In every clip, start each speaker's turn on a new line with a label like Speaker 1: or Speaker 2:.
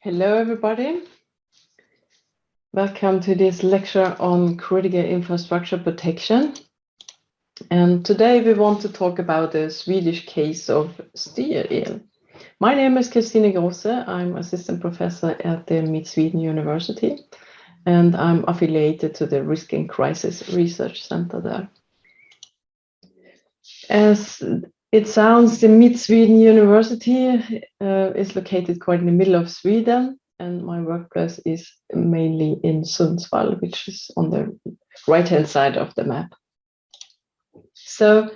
Speaker 1: Hello, everybody. Welcome to this lecture on critical infrastructure protection. And today we want to talk about the Swedish case of STYREL. My name is Christina Grosse. I'm assistant professor at the Mid-Sweden University, and I'm affiliated to the Risk and Crisis Research Center there. As it sounds, the Mid-Sweden University is located quite in the middle of Sweden, and my workplace is mainly in Sundsvall, which is on the right-hand side of the map. So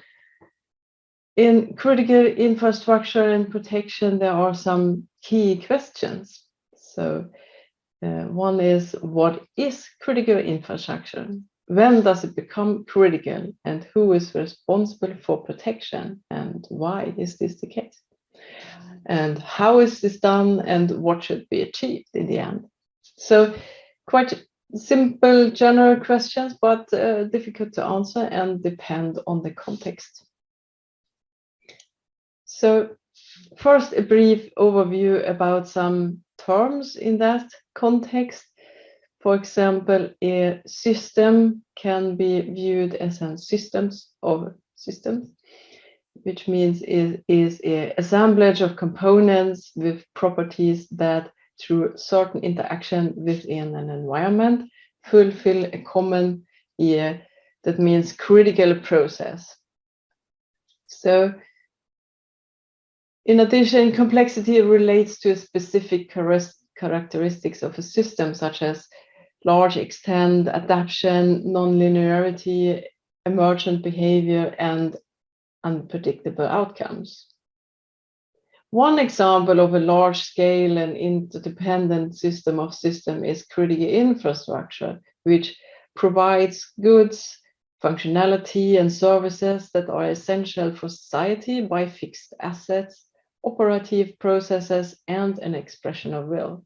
Speaker 1: in critical infrastructure and protection, there are some key questions. So one is, what is critical infrastructure? When does it become critical, and who is responsible for protection, and why is this the case? And how is this done, and what should be achieved in the end? So quite simple general questions, but difficult to answer and depend on the context. So first, a brief overview about some terms in that context. For example, a system can be viewed as a systems of systems, which means it is an assemblage of components with properties that, through certain interaction within an environment, fulfill a common, that means critical process. So, in addition, complexity relates to specific characteristics of a system, such as large extent, adaptation, non-linearity, emergent behavior, and unpredictable outcomes. One example of a large-scale and interdependent system of systems is critical infrastructure, which provides goods, functionality, and services that are essential for society by fixed assets, operative processes, and an expression of will.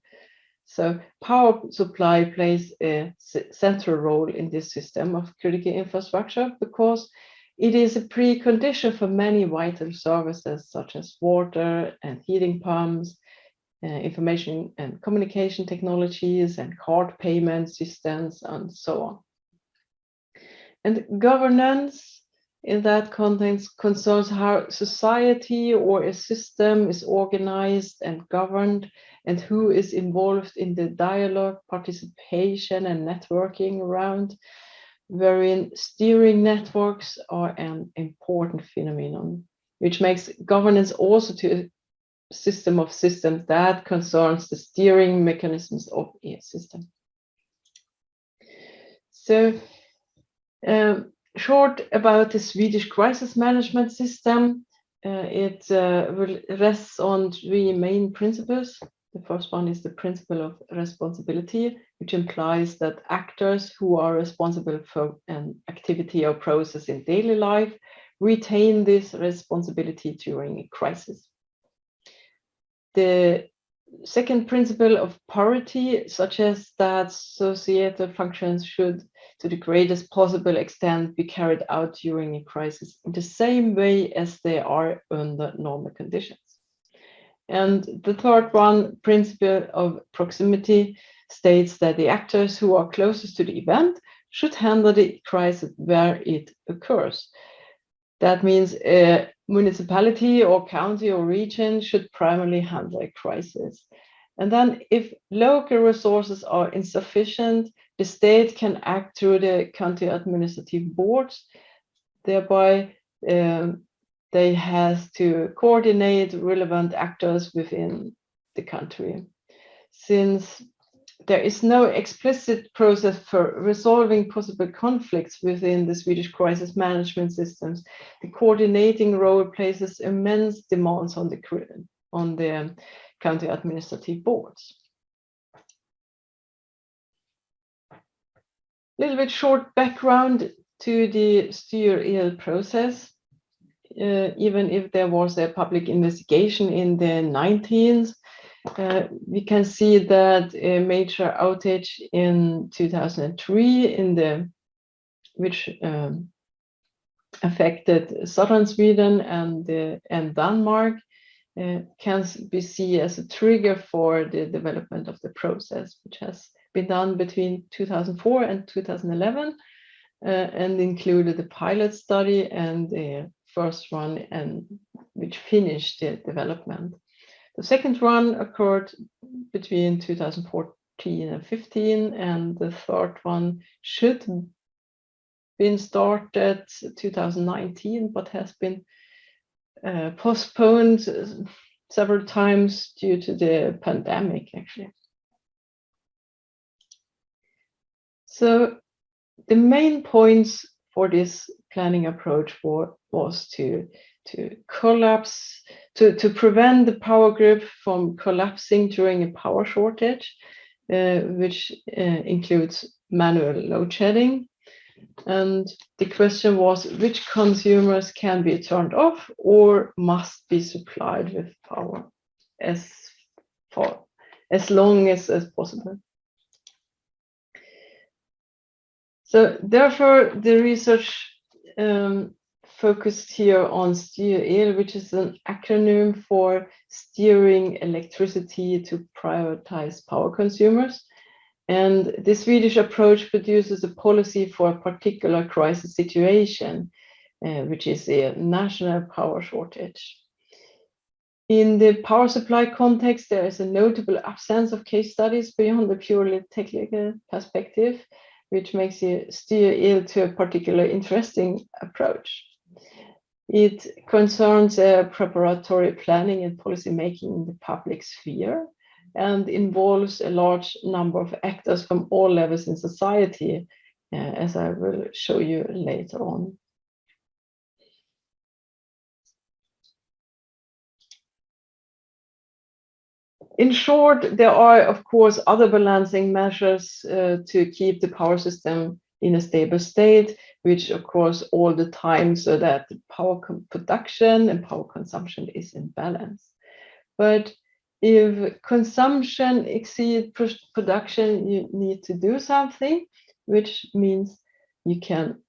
Speaker 1: So power supply plays a central role in this system of critical infrastructure because it is a precondition for many vital services such as water and heating pumps, information and communication technologies, and card payment systems, and so on. And governance in that context concerns how society or a system is organized and governed, and who is involved in the dialogue, participation, and networking around, wherein steering networks are an important phenomenon, which makes governance also to a system of systems that concerns the steering mechanisms of a system. So, short about the Swedish crisis management system, it rests on three main principles. The first one is the principle of responsibility, which implies that actors who are responsible for an activity or process in daily life retain this responsibility during a crisis. The second principle of parity suggests that societal functions should, to the greatest possible extent, be carried out during a crisis in the same way as they are under normal conditions. And the third one, principle of proximity, states that the actors who are closest to the event should handle the crisis where it occurs. That means a municipality or county or region should primarily handle a crisis. And then if local resources are insufficient, the state can act through the county administrative boards, thereby they have to coordinate relevant actors within the country. Since there is no explicit process for resolving possible conflicts within the Swedish crisis management systems, the coordinating role places immense demands on the county administrative boards. A little bit short background to the STYREL process. Even if there was a public investigation in the 19th, we can see that a major outage in 2003 which affected southern Sweden and Denmark can be seen as a trigger for the development of the process, which has been done between 2004 and 2011, and included the pilot study and the first run, and which finished the development. The second run occurred between 2014 and 15, and the third one should have been started 2019, but has been postponed several times due to the pandemic, actually. So the main points for this planning approach was to collapse, to prevent the power grid from collapsing during a power shortage, which includes manual load shedding. And the question was which consumers can be turned off or must be supplied with power as long as possible. So therefore, the research focused here on STYREL, which is an acronym for steering electricity to prioritize power consumers. And the Swedish approach produces a policy for a particular crisis situation, which is a national power shortage. In the power supply context, there is a notable absence of case studies beyond the purely technical perspective, which makes STYREL to a particularly interesting approach. It concerns preparatory planning and policy making in the public sphere, and involves a large number of actors from all levels in society, as I will show you later on. In short, there are, of course, other balancing measures to keep the power system in a stable state, which, of course, all the time, so that the power production and power consumption is in balance. But if consumption exceeds production, you need to do something, which means you can,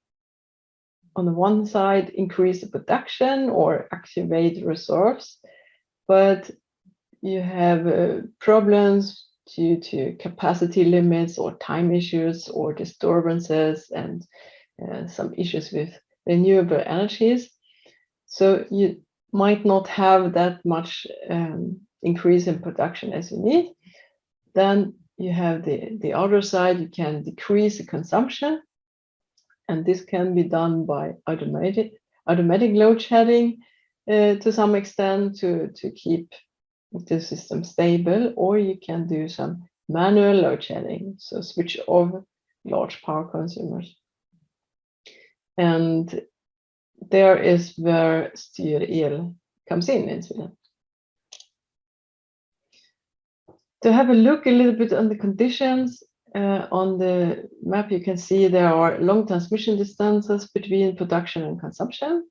Speaker 1: on the one side, increase the production or activate reserves, but you have problems due to capacity limits or time issues or disturbances and some issues with renewable energies. So you might not have that much increase in production as you need. Then you have the other side, you can decrease the consumption, and this can be done by automatic load shedding to some extent to keep the system stable, or you can do some manual load shedding, so switch off large power consumers. And there is where STYREL comes in Sweden. To have a look a little bit on the conditions, on the map you can see there are long transmission distances between production and consumption.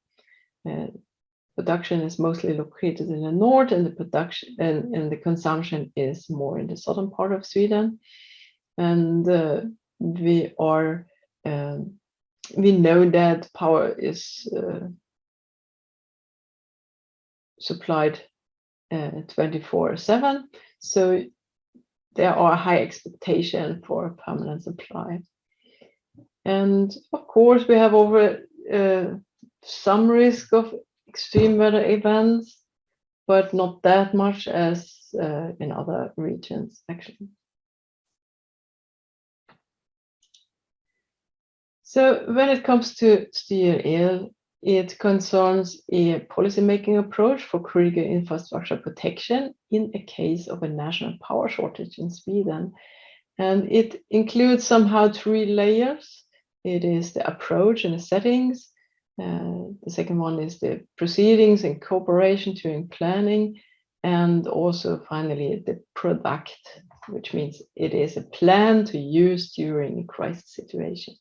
Speaker 1: Production is mostly located in the north, and the production and the consumption is more in the southern part of Sweden. And we know that power is supplied 24/7, so there are high expectations for permanent supply. And of course, we have over some risk of extreme weather events, but not that much as in other regions, actually. So when it comes to STYREL, it concerns a policy-making approach for critical infrastructure protection in a case of a national power shortage in Sweden. And it includes somehow 3 layers. It is the approach and the settings. The second one is the proceedings and cooperation during planning. And also finally the product, which means it is a plan to use during a crisis situation.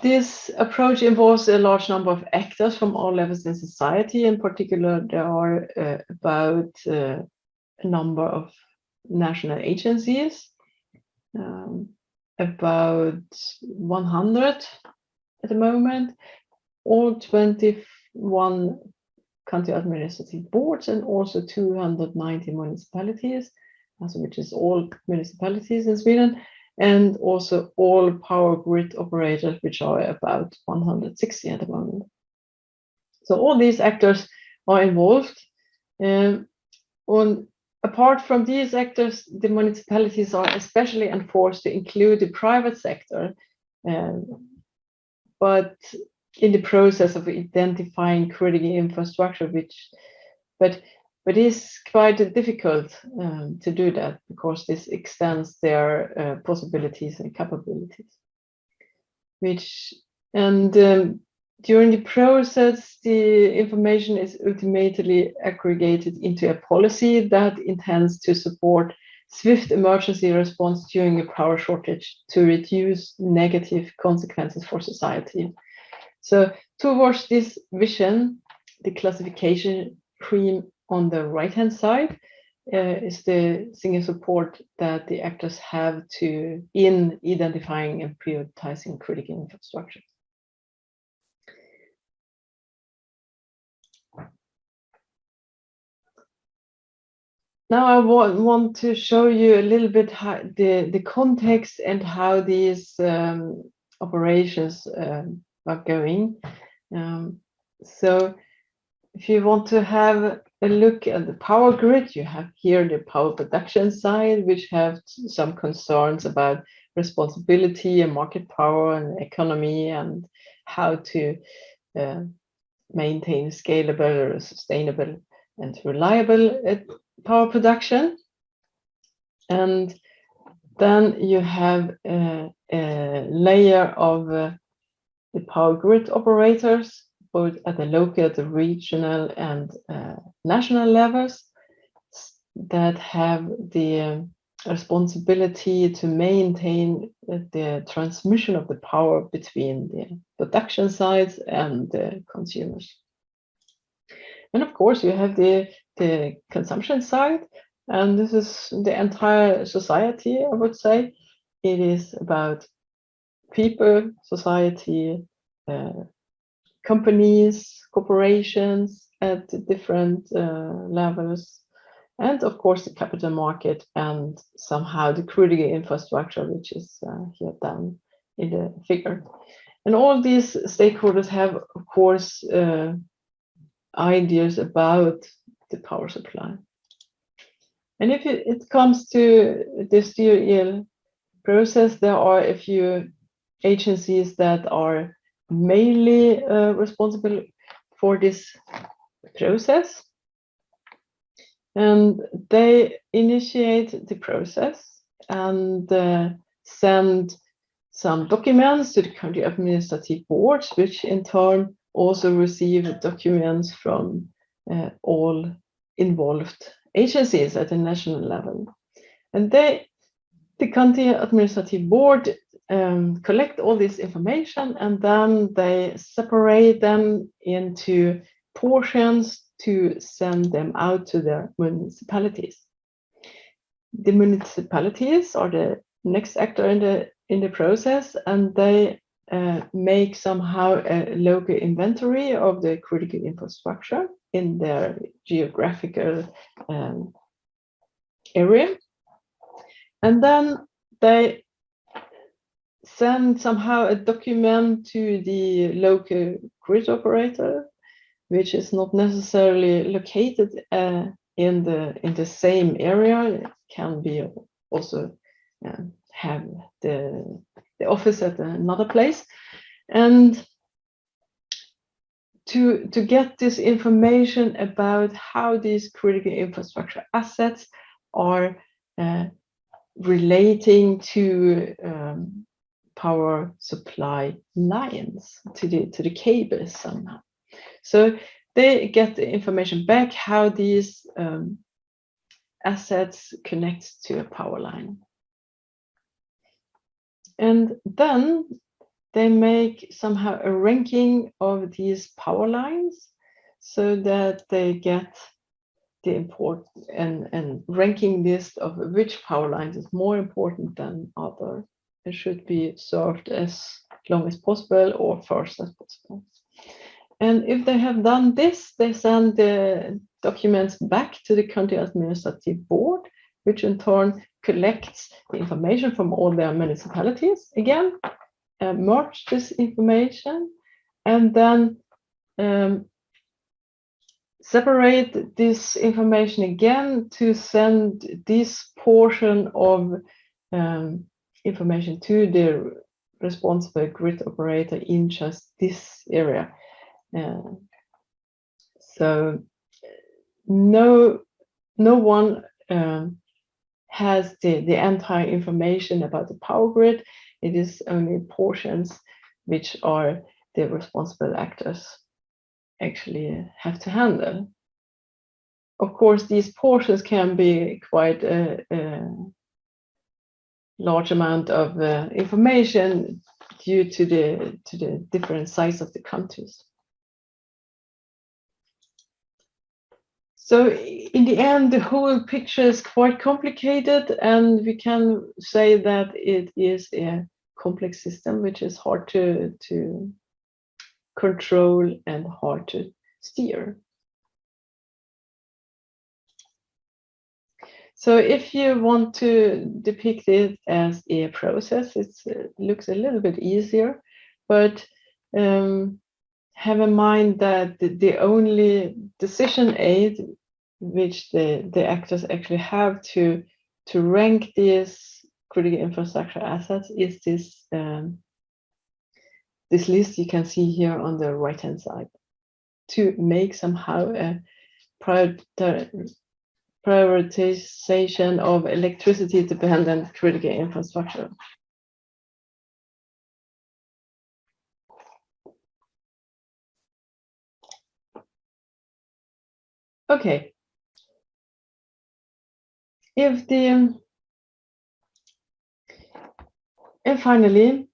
Speaker 1: This approach involves a large number of actors from all levels in society. In particular, there are about a number of national agencies, about 100 at the moment. All 21 county administrative boards and also 290 municipalities, which is all municipalities in Sweden, and also all power grid operators, which are about 160 at the moment. So all these actors are involved. Apart from these actors, the municipalities are especially enforced to include the private sector, but in the process of identifying critical infrastructure, but it's quite difficult to do that because this extends their possibilities and capabilities. During the process, the information is ultimately aggregated into a policy that intends to support swift emergency response during a power shortage to reduce negative consequences for society. So towards this vision, the classification scheme on the right-hand side is the single support that the actors have in identifying and prioritizing critical infrastructure. Now I want to show you a little bit how the context and how these operations are going. So if you want to have a look at the power grid, you have here the power production side, which have some concerns about responsibility and market power and economy and how to maintain scalable, sustainable, and reliable power production. And then you have a layer of the power grid operators, both at the local, the regional, and national levels, that have the responsibility to maintain the transmission of the power between the production sides and the consumers. And of course, you have the consumption side, and this is the entire society, I would say. It is about people, society, companies, corporations at different levels, and of course the capital market, and somehow the critical infrastructure, which is here down in the figure. And all these stakeholders have, of course, ideas about the power supply. And if it comes to the STYREL process, there are a few agencies that are mainly responsible for this process, and they initiate the process and send some documents to the country administrative boards, which in turn also receive documents from all involved agencies at the national level. And the country administrative board collect all this information, and then they separate them into portions to send them out to the municipalities. The municipalities are the next actor in the process, and they make somehow a local inventory of the critical infrastructure in their geographical area. And then they send somehow a document to the local grid operator, which is not necessarily located in the same area. It can be also have the office at another place. And to get this information about how these critical infrastructure assets are relating to power supply lines, to the cables somehow. So they get the information back how these assets connect to a power line. And then they make somehow a ranking of these power lines so that they get the important and ranking list of which power lines is more important than other. It should be served as long as possible or first as possible. And if they have done this, they send the documents back to the country administrative board, which in turn collects the information from all their municipalities again, merge this information, and then separate this information again to send this portion of information to the responsible grid operator in just this area. So no one has the entire information about the power grid. It is only portions which are the responsible actors actually have to handle. Of course, these portions can be quite a large amount of information due to the different size of the countries. So in the end, the whole picture is quite complicated, and we can say that it is a complex system which is hard to control and hard to steer. So if you want to depict it as a process, it looks a little bit easier, but have in mind that the only decision aid which the actors actually have to rank these critical infrastructure assets is this this list you can see here on the right hand side, to make somehow a prioritization of electricity dependent critical infrastructure. Okay. And finally,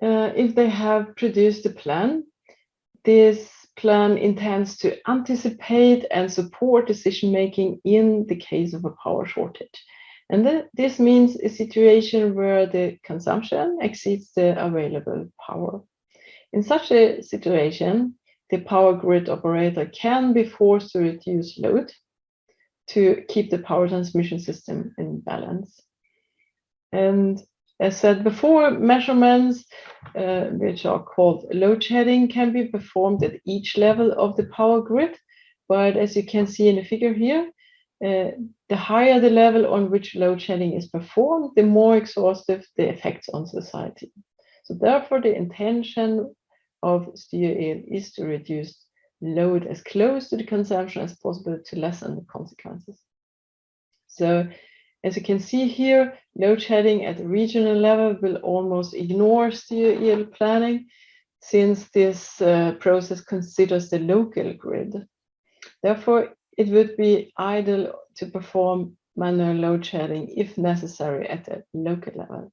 Speaker 1: if they have produced a plan, this plan intends to anticipate and support decision making in the case of a power shortage. And this means a situation where the consumption exceeds the available power. In such a situation, the power grid operator can be forced to reduce load to keep the power transmission system in balance. And as said before, measurements, which are called load shedding, can be performed at each level of the power grid. But as you can see in the figure here, the higher the level on which load shedding is performed, the more exhaustive the effects on society. So therefore, the intention of STYREL is to reduce load as close to the consumption as possible to lessen the consequences. So as you can see here, load shedding at the regional level will almost ignore STYREL planning, since this process considers the local grid. Therefore, it would be idle to perform manual load shedding if necessary at the local level.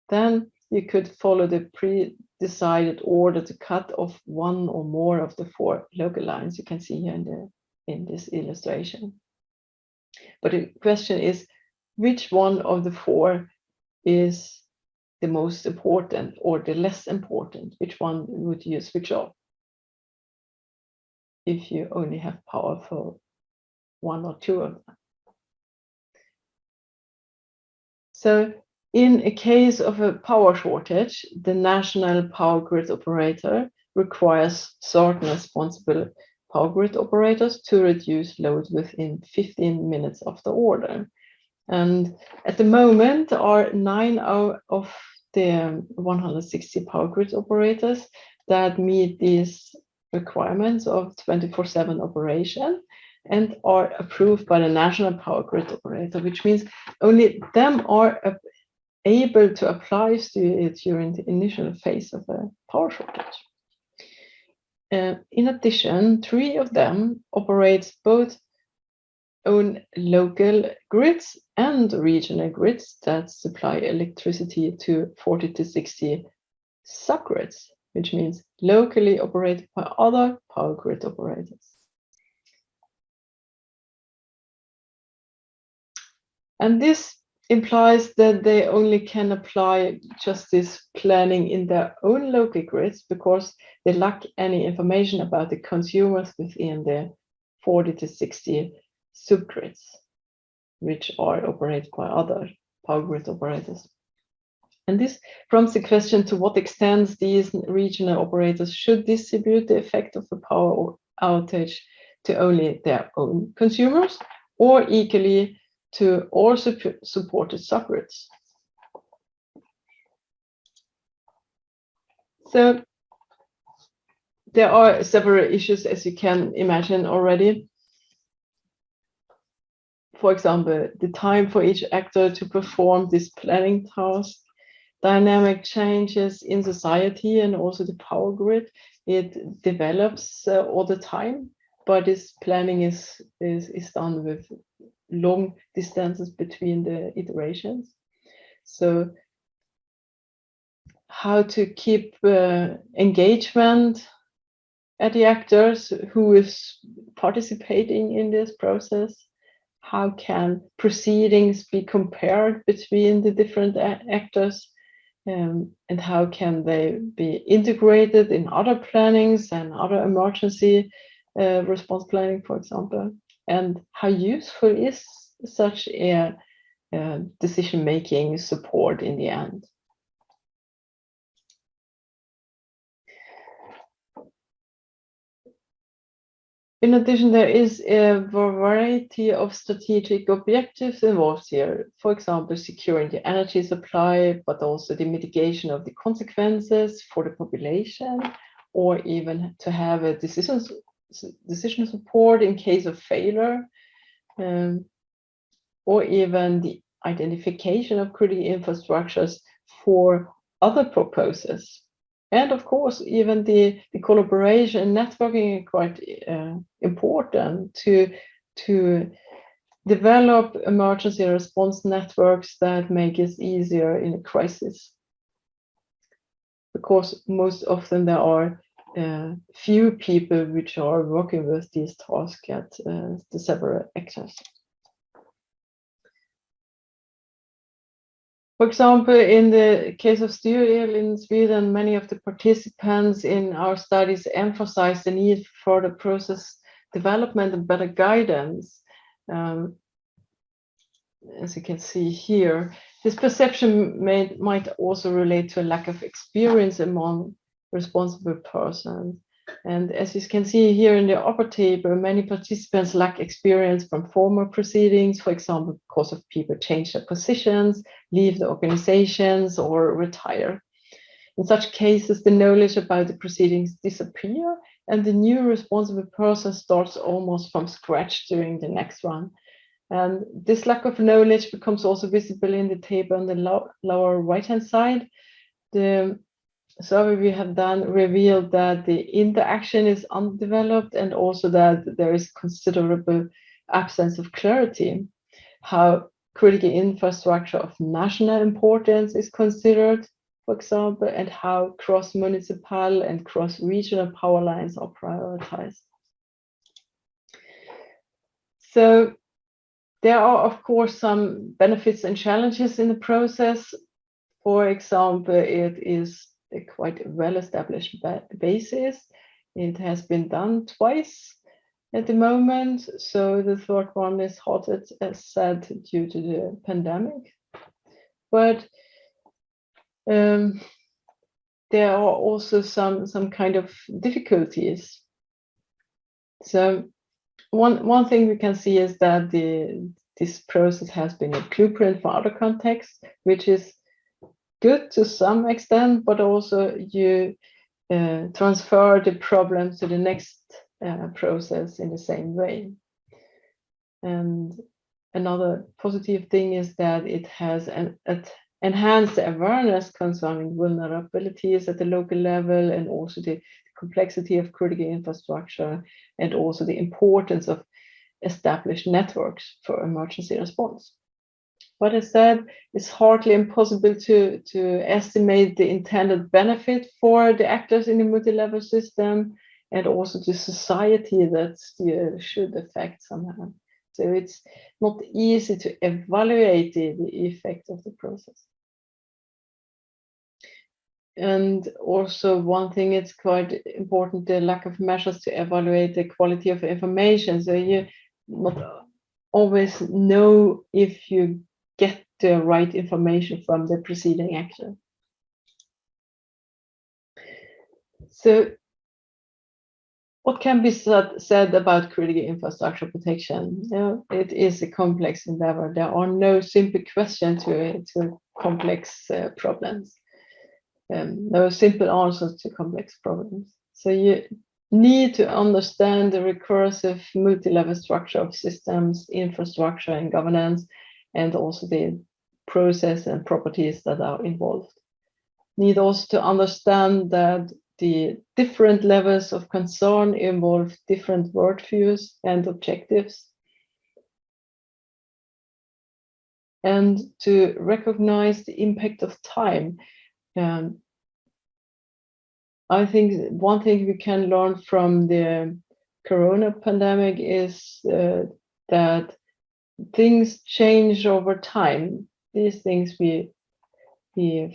Speaker 1: Then you could follow the pre-decided order to cut off one or more of the 4 local lines you can see here in this illustration. But the question is, which one of the 4 is the most important or the less important? Which one would you switch off if you only have power for 1 or 2 of them? So in a case of a power shortage, the national power grid operator requires certain responsible power grid operators to reduce load within 15 minutes of the order. And at the moment, there are 9 out of the 160 power grid operators that meet these requirements of 24/7 operation and are approved by the national power grid operator, which means only them are able to apply STYREL during the initial phase of a power shortage. In addition, 3 of them operate both own local grids and regional grids that supply electricity to 40 to 60 subgrids, which means locally operated by other power grid operators. And this implies that they only can apply just this planning in their own local grids because they lack any information about the consumers within the 40 to 60 subgrids, which are operated by other power grid operators. And this prompts the question to what extent these regional operators should distribute the effect of the power outage to only their own consumers or equally to all supported subgrids. So there are several issues, as you can imagine already. For example, the time for each actor to perform this planning task, dynamic changes in society and also the power grid. It develops all the time, but this planning is done with long distances between the iterations. So how to keep engagement at the actors who is participating in this process? How can proceedings be compared between the different actors? And how can they be integrated in other plannings and other emergency response planning, for example? And how useful is such a decision-making support in the end? In addition, there is a variety of strategic objectives involved here. For example, securing the energy supply, but also the mitigation of the consequences for the population, or even to have a decision support in case of failure, or even the identification of critical infrastructures for other purposes. And of course, even the collaboration and networking are quite important to develop emergency response networks that make it easier in a crisis. Because most often there are few people which are working with these tasks at the several actors. For example, in the case of STYREL in Sweden, many of the participants in our studies emphasize the need for the process development and better guidance. As you can see here, this perception might also relate to a lack of experience among responsible persons. And as you can see here in the upper table, many participants lack experience from former proceedings, for example, because of people change their positions, leave the organizations, or retire. In such cases, the knowledge about the proceedings disappear, and the new responsible person starts almost from scratch during the next one. And this lack of knowledge becomes also visible in the table on the lower right-hand side. The survey we have done revealed that the interaction is undeveloped and also that there is considerable absence of clarity. How critical infrastructure of national importance is considered, for example, and how cross-municipal and cross-regional power lines are prioritized. So there are, of course, some benefits and challenges in the process. For example, it is a quite well-established basis. It has been done twice at the moment. So the third one is halted, as said, due to the pandemic. But there are also some kind of difficulties. So one thing we can see is that this process has been a blueprint for other contexts, which is good to some extent, but also you transfer the problem to the next process in the same way. And another positive thing is that it has enhanced the awareness concerning vulnerabilities at the local level, and also the complexity of critical infrastructure, and also the importance of established networks for emergency response. But as said, it's hardly impossible to estimate the intended benefit for the actors in the multi-level system, and also the society that should affect somehow. So it's not easy to evaluate the effect of the process. And also one thing, it's quite important, the lack of measures to evaluate the quality of information. So you not always know if you get the right information from the preceding action. So what can be said about critical infrastructure protection? It is a complex endeavor. There are no simple questions to complex problems. No simple answers to complex problems. So you need to understand the recursive multi-level structure of systems, infrastructure, and governance, and also the process and properties that are involved. Need also to understand that the different levels of concern involve different worldviews and objectives. And to recognize the impact of time. I think one thing we can learn from the corona pandemic is that things change over time. These things we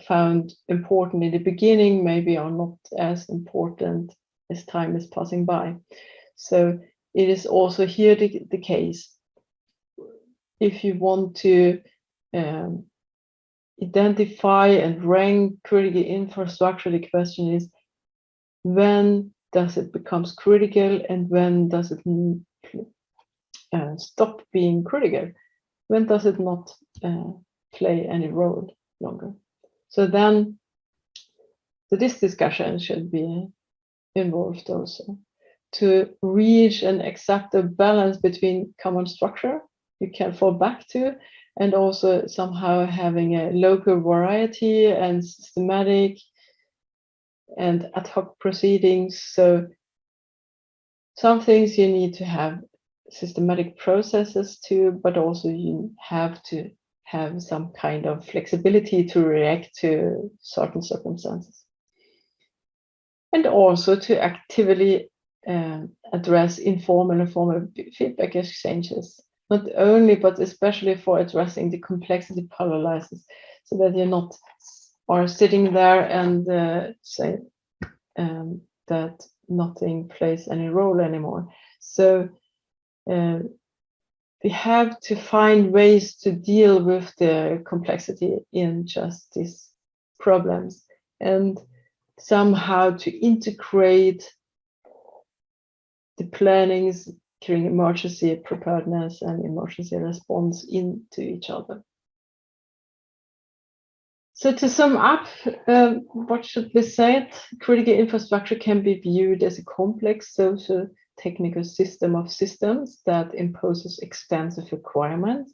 Speaker 1: found important in the beginning maybe are not as important as time is passing by. So it is also here the case. If you want to identify and rank critical infrastructure, the question is, when does it become critical and when does it stop being critical? When does it not play any role longer? So then this discussion should be involved also to reach and accept a balance between common structure you can fall back to, and also somehow having a local variety and systematic and ad hoc proceedings. So some things you need to have systematic processes to, but also you have to have some kind of flexibility to react to certain circumstances. And also to actively address informal and formal feedback exchanges, not only, but especially for addressing the complexity paralysis, so that you're not are sitting there and say that nothing plays any role anymore. So we have to find ways to deal with the complexity in just these problems, and somehow to integrate the plannings during emergency preparedness and emergency response into each other. So to sum up, what should we say? Critical infrastructure can be viewed as a complex social technical system of systems that imposes extensive requirements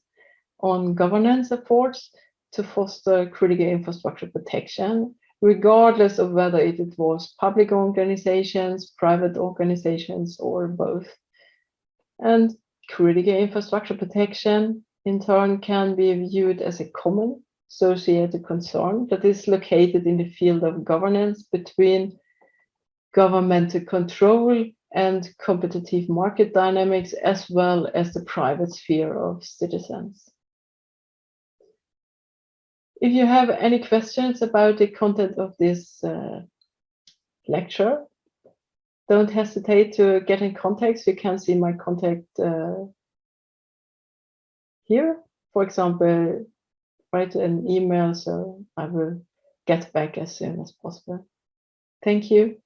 Speaker 1: on governance efforts to foster critical infrastructure protection, regardless of whether it involves public organizations, private organizations, or both. And critical infrastructure protection, in turn, can be viewed as a common associated concern that is located in the field of governance between governmental control and competitive market dynamics, as well as the private sphere of citizens. If you have any questions about the content of this lecture, don't hesitate to get in contact. You can see my contact here. For example, write an email, so I will get back as soon as possible. Thank you.